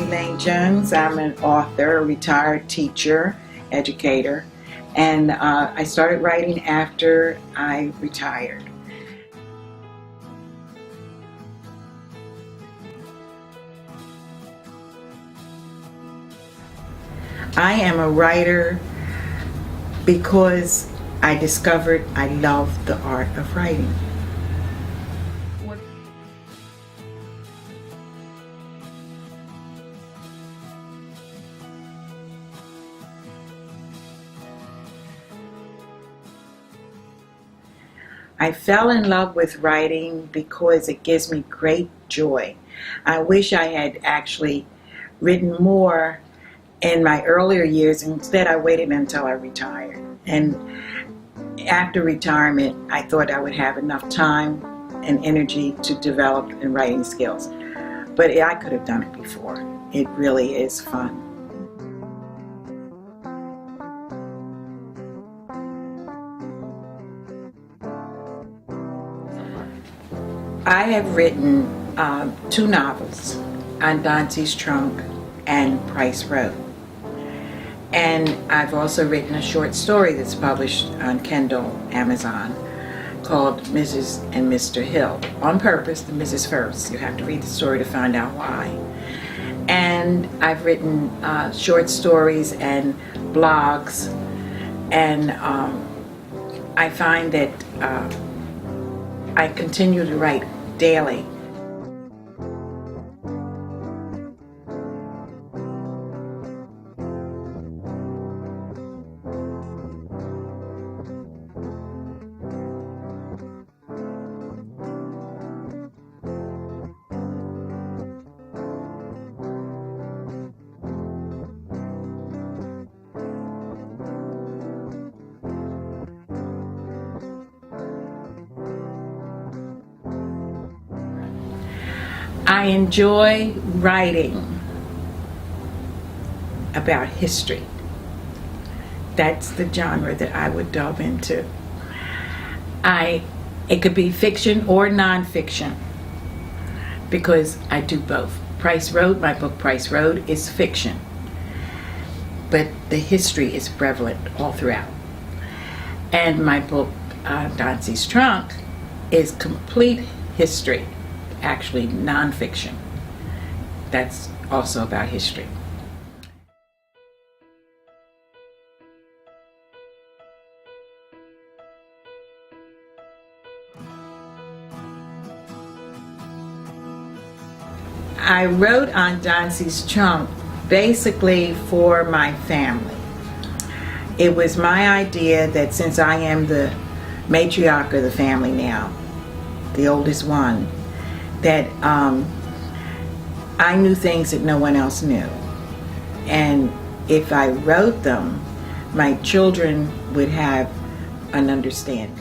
Elaine Jones. I'm an author, a retired teacher, educator, and I started writing after I retired. I am a writer because I discovered I love the art of writing. I fell in love with writing because it gives me great joy. I wish I had actually written more in my earlier years. Instead, I waited until I retired. And after retirement, I thought I would have enough time and energy to develop in writing skills. But I could have done it before. It really is fun. I have written 2 novels, On Donsy's Trunk and Price Road. And I've also written a short story that's published on Kindle, Amazon, called Mrs. and Mr. Hill. On purpose, the Mrs. first. You have to read the story to find out why. And I've written short stories and blogs, and I find that I continue to write daily. I enjoy writing about history. That's the genre that I would delve into. It could be fiction or nonfiction, because I do both. Price Road, my book Price Road, is fiction, but the history is prevalent all throughout. And my book Donsy's Trunk is complete history. Actually nonfiction. That's also about history. I wrote On Donsy's Trunk basically for my family. It was my idea that since I am the matriarch of the family now, the oldest one, that I knew things that no one else knew. And if I wrote them, my children would have an understanding.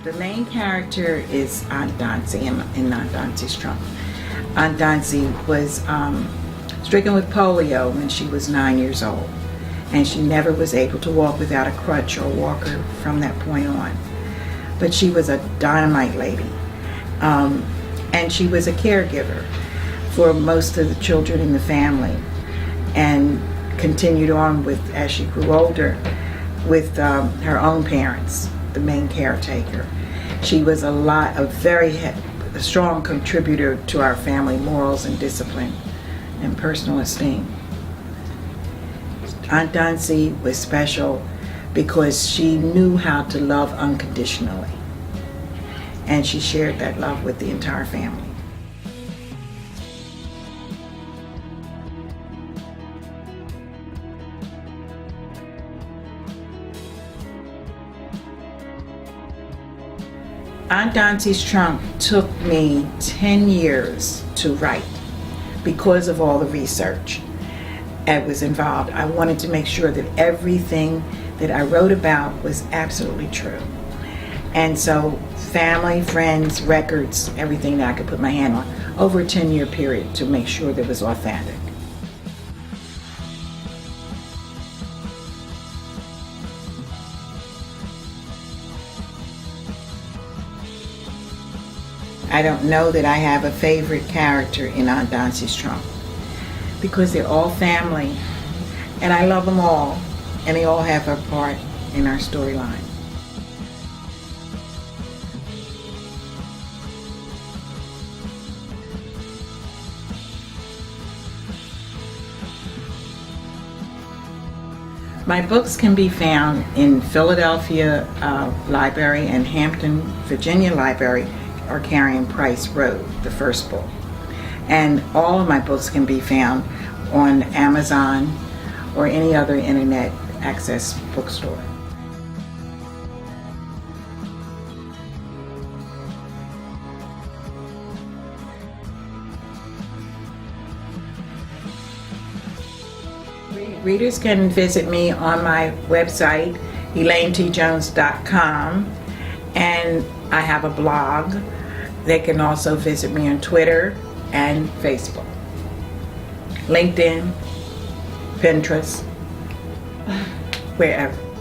The main character is Aunt Donsy in Aunt Donsy's Trunk. Aunt Donsy was stricken with polio when she was 9 years old, and she never was able to walk without a crutch or walker from that point on. But she was a dynamite lady, and she was a caregiver for most of the children in the family, and continued on with, as she grew older, with her own parents, the main caretaker. She was a very strong contributor to our family morals and discipline and personal esteem. Aunt Donsy was special because she knew how to love unconditionally, and she shared that love with the entire family. Aunt Donsy's Trunk took me 10 years to write because of all the research that was involved. I wanted to make sure that everything that I wrote about was absolutely true. And so family, friends, records, everything that I could put my hand on over a 10-year period to make sure that it was authentic. I don't know that I have a favorite character in Aunt Donsy's Trunk, because they're all family, and I love them all, and they all have a part in our storyline. My books can be found in Philadelphia Library and Hampton, Virginia Library are carrying Price Road, the first book. And all of my books can be found on Amazon or any other internet access bookstore. Readers can visit me on my website, ElaineTJones.com, and I have a blog. They can also visit me on Twitter and Facebook, LinkedIn, Pinterest, wherever.